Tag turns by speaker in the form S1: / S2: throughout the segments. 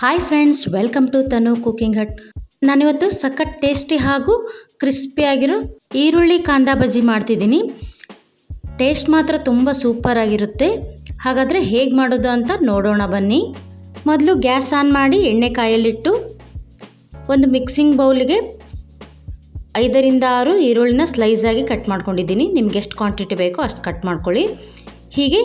S1: Hi friends, welcome to Tanu cooking hut. ನಾನಿವತ್ತು ಸಖತ್ tasty ಹಾಗೂ ಕ್ರಿಸ್ಪಿಯಾಗಿರೋ ಈರುಳ್ಳಿ ಕಾಂದಾ ಬಜ್ಜಿ ಮಾಡ್ತಿದ್ದೀನಿ. ಟೇಸ್ಟ್ ಮಾತ್ರ ತುಂಬ ಸೂಪರ್ ಆಗಿರುತ್ತೆ. ಹಾಗಾದರೆ ಹೇಗೆ ಮಾಡೋದು ಅಂತ ನೋಡೋಣ ಬನ್ನಿ. ಮೊದಲು ಗ್ಯಾಸ್ ಆನ್ ಮಾಡಿ ಎಣ್ಣೆ ಕಾಯಲ್ಲಿಟ್ಟು ಒಂದು ಮಿಕ್ಸಿಂಗ್ ಬೌಲಿಗೆ 5ರಿಂದ 6 ಈರುಳ್ಳಿನ ಸ್ಲೈಸಾಗಿ ಕಟ್ ಮಾಡ್ಕೊಂಡಿದ್ದೀನಿ. ನಿಮ್ಗೆ ಎಷ್ಟು ಕ್ವಾಂಟಿಟಿ ಬೇಕೋ ಅಷ್ಟು ಕಟ್ ಮಾಡ್ಕೊಳ್ಳಿ. ಹೀಗೆ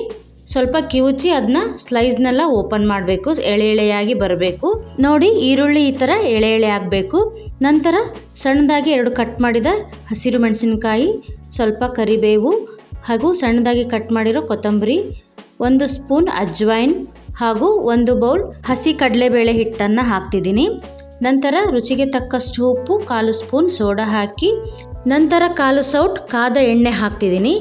S1: ಸ್ವಲ್ಪ ಕಿವುಚಿ ಅದನ್ನ ಸ್ಲೈಸ್ನೆಲ್ಲ ಓಪನ್ ಮಾಡಬೇಕು. ಎಳೆ ಎಳೆಯಾಗಿ ಬರಬೇಕು. ನೋಡಿ, ಈರುಳ್ಳಿ ಈ ಥರ ಎಳೆ ಎಳೆ ಆಗಬೇಕು. ನಂತರ ಸಣ್ಣದಾಗಿ 2 ಕಟ್ ಮಾಡಿದ ಹಸಿರು ಮೆಣಸಿನಕಾಯಿ, ಸ್ವಲ್ಪ ಕರಿಬೇವು ಹಾಗೂ ಸಣ್ಣದಾಗಿ ಕಟ್ ಮಾಡಿರೋ ಕೊತ್ತಂಬರಿ, 1 ಸ್ಪೂನ್ ಅಜ್ವೈನ್ ಹಾಗೂ 1 ಬೌಲ್ ಹಸಿ ಕಡಲೆಬೇಳೆ ಹಿಟ್ಟನ್ನು ಹಾಕ್ತಿದ್ದೀನಿ. ನಂತರ ರುಚಿಗೆ ತಕ್ಕಷ್ಟು ಉಪ್ಪು, 1/4 ಸ್ಪೂನ್ ಸೋಡಾ ಹಾಕಿ ನಂತರ 1/4 ಸೌಟ್ ಕಾದ ಎಣ್ಣೆ ಹಾಕ್ತಿದ್ದೀನಿ.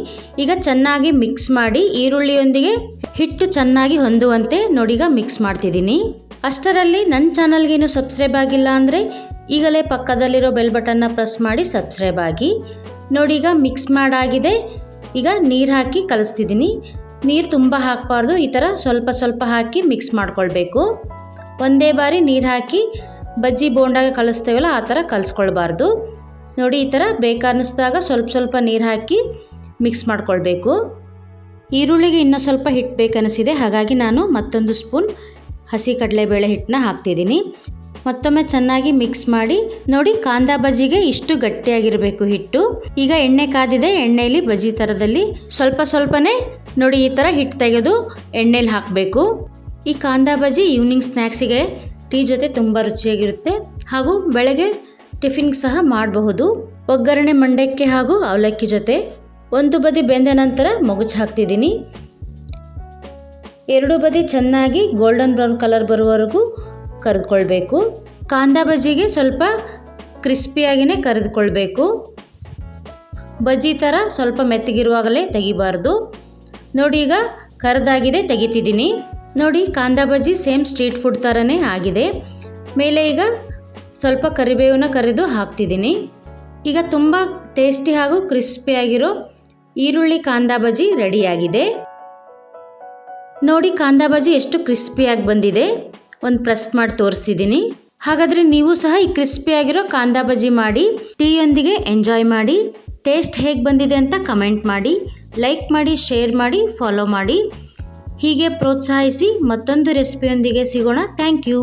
S1: ಈಗ ಚೆನ್ನಾಗಿ ಮಿಕ್ಸ್ ಮಾಡಿ ಈರುಳ್ಳಿಯೊಂದಿಗೆ ಹಿಟ್ಟು ಚೆನ್ನಾಗಿ ಹೊಂದುವಂತೆ ನೋಡೀಗ ಮಿಕ್ಸ್ ಮಾಡ್ತಿದ್ದೀನಿ. ಅಷ್ಟರಲ್ಲಿ ನನ್ನ ಚಾನಲ್ಗೆ ಇನ್ನೂ ಸಬ್ಸ್ಕ್ರೈಬ್ ಆಗಿಲ್ಲ ಅಂದರೆ ಈಗಲೇ ಪಕ್ಕದಲ್ಲಿರೋ ಬೆಲ್ ಬಟನ್ನ ಪ್ರೆಸ್ ಮಾಡಿ ಸಬ್ಸ್ಕ್ರೈಬ್ ಆಗಿ. ನೋಡೀಗ ಮಿಕ್ಸ್ ಮಾಡಾಗಿದೆ. ಈಗ ನೀರು ಹಾಕಿ ಕಲಿಸ್ತಿದ್ದೀನಿ. ನೀರು ತುಂಬ ಹಾಕಬಾರ್ದು, ಈ ಥರ ಸ್ವಲ್ಪ ಸ್ವಲ್ಪ ಹಾಕಿ ಮಿಕ್ಸ್ ಮಾಡ್ಕೊಳ್ಬೇಕು. ಒಂದೇ ಬಾರಿ ನೀರು ಹಾಕಿ ಬಜ್ಜಿ ಬೋಂಡಾಗೆ ಕಲಿಸ್ತೇವಲ್ಲ ಆ ಥರ ಕಲಿಸ್ಕೊಳ್ಬಾರ್ದು. ನೋಡಿ, ಈ ಥರ ಬೇಕಾನ್ನಿಸ್ದಾಗ ಸ್ವಲ್ಪ ಸ್ವಲ್ಪ ನೀರು ಹಾಕಿ ಮಿಕ್ಸ್ ಮಾಡ್ಕೊಳ್ಬೇಕು. ಈರುಳ್ಳಿಗೆ ಇನ್ನೂ ಸ್ವಲ್ಪ ಹಿಟ್ಟು ಬೇಕನ್ನಿಸಿದೆ, ಹಾಗಾಗಿ ನಾನು ಮತ್ತೊಂದು ಸ್ಪೂನ್ ಹಸಿ ಕಡಲೆಬೇಳೆ ಹಿಟ್ಟನ್ನ ಹಾಕ್ತಿದ್ದೀನಿ. ಮತ್ತೊಮ್ಮೆ ಚೆನ್ನಾಗಿ ಮಿಕ್ಸ್ ಮಾಡಿ. ನೋಡಿ, ಕಾಂದಾ ಬಜ್ಜಿಗೆ ಇಷ್ಟು ಗಟ್ಟಿಯಾಗಿರಬೇಕು ಹಿಟ್ಟು. ಈಗ ಎಣ್ಣೆ ಕಾದಿದೆ. ಎಣ್ಣೆಯಲ್ಲಿ ಬಜ್ಜಿ ಥರದಲ್ಲಿ ಸ್ವಲ್ಪ ಸ್ವಲ್ಪನೇ ನೋಡಿ ಈ ಥರ ಹಿಟ್ಟು ತೆಗೆದು ಎಣ್ಣೆಲಿ ಹಾಕಬೇಕು. ಈ ಕಾಂದಾ ಬಜ್ಜಿ ಈವ್ನಿಂಗ್ ಸ್ನ್ಯಾಕ್ಸಿಗೆ ಟೀ ಜೊತೆ ತುಂಬ ರುಚಿಯಾಗಿರುತ್ತೆ ಹಾಗೂ ಬೆಳಗ್ಗೆ ಟಿಫಿನ್ಗೆ ಸಹ ಮಾಡಬಹುದು. ಒಗ್ಗರಣೆ ಮಂಡಕ್ಕಿ ಹಾಗೂ ಅವಲಕ್ಕಿ ಜೊತೆ. ಒಂದು ಬದಿ ಬೆಂದ ನಂತರ ಮೊಗಚು ಹಾಕ್ತಿದ್ದೀನಿ. 2 ಬದಿ ಚೆನ್ನಾಗಿ ಗೋಲ್ಡನ್ ಬ್ರೌನ್ ಕಲರ್ ಬರುವವರೆಗೂ ಕರೆದುಕೊಳ್ಬೇಕು. ಕಾಂದಾ ಬಜ್ಜಿಗೆ ಸ್ವಲ್ಪ ಕ್ರಿಸ್ಪಿಯಾಗಿಯೇ ಕರೆದುಕೊಳ್ಬೇಕು. ಬಜ್ಜಿ ಥರ ಸ್ವಲ್ಪ ಮೆತ್ತಗಿರುವಾಗಲೇ ತೆಗಿಬಾರ್ದು. ನೋಡಿ, ಈಗ ಕರೆದಾಗಿದೆ, ತೆಗಿತಿದ್ದೀನಿ. ನೋಡಿ, ಕಾಂದಾ ಬಜ್ಜಿ ಸೇಮ್ ಸ್ಟ್ರೀಟ್ ಫುಡ್ ಥರನೇ ಆಗಿದೆ. ಮೇಲೆ ಈಗ ಸ್ವಲ್ಪ ಕರಿಬೇವನ್ನ ಕರಿದು ಹಾಕ್ತಿದ್ದೀನಿ. ಈಗ ತುಂಬ ಟೇಸ್ಟಿ ಹಾಗೂ ಕ್ರಿಸ್ಪಿಯಾಗಿರೋ ಈರುಳ್ಳಿ ಕಾಂದಾ ಬಜ್ಜಿ ರೆಡಿಯಾಗಿದೆ. ನೋಡಿ, ಕಾಂದಾ ಬಜ್ಜಿ ಎಷ್ಟು ಕ್ರಿಸ್ಪಿಯಾಗಿ ಬಂದಿದೆ. ಒಂದು ಪ್ರೆಸ್ ಮಾಡಿ ತೋರಿಸ್ತಿದ್ದೀನಿ. ಹಾಗಾದರೆ ನೀವು ಸಹ ಈ ಕ್ರಿಸ್ಪಿಯಾಗಿರೋ ಕಾಂದಾ ಬಜ್ಜಿ ಮಾಡಿ ಟೀಯೊಂದಿಗೆ ಎಂಜಾಯ್ ಮಾಡಿ. ಟೇಸ್ಟ್ ಹೇಗೆ ಬಂದಿದೆ ಅಂತ ಕಮೆಂಟ್ ಮಾಡಿ, ಲೈಕ್ ಮಾಡಿ, ಶೇರ್ ಮಾಡಿ, ಫಾಲೋ ಮಾಡಿ. ಹೀಗೆ ಪ್ರೋತ್ಸಾಹಿಸಿ. ಮತ್ತೊಂದು ರೆಸಿಪಿಯೊಂದಿಗೆ ಸಿಗೋಣ. Thank you.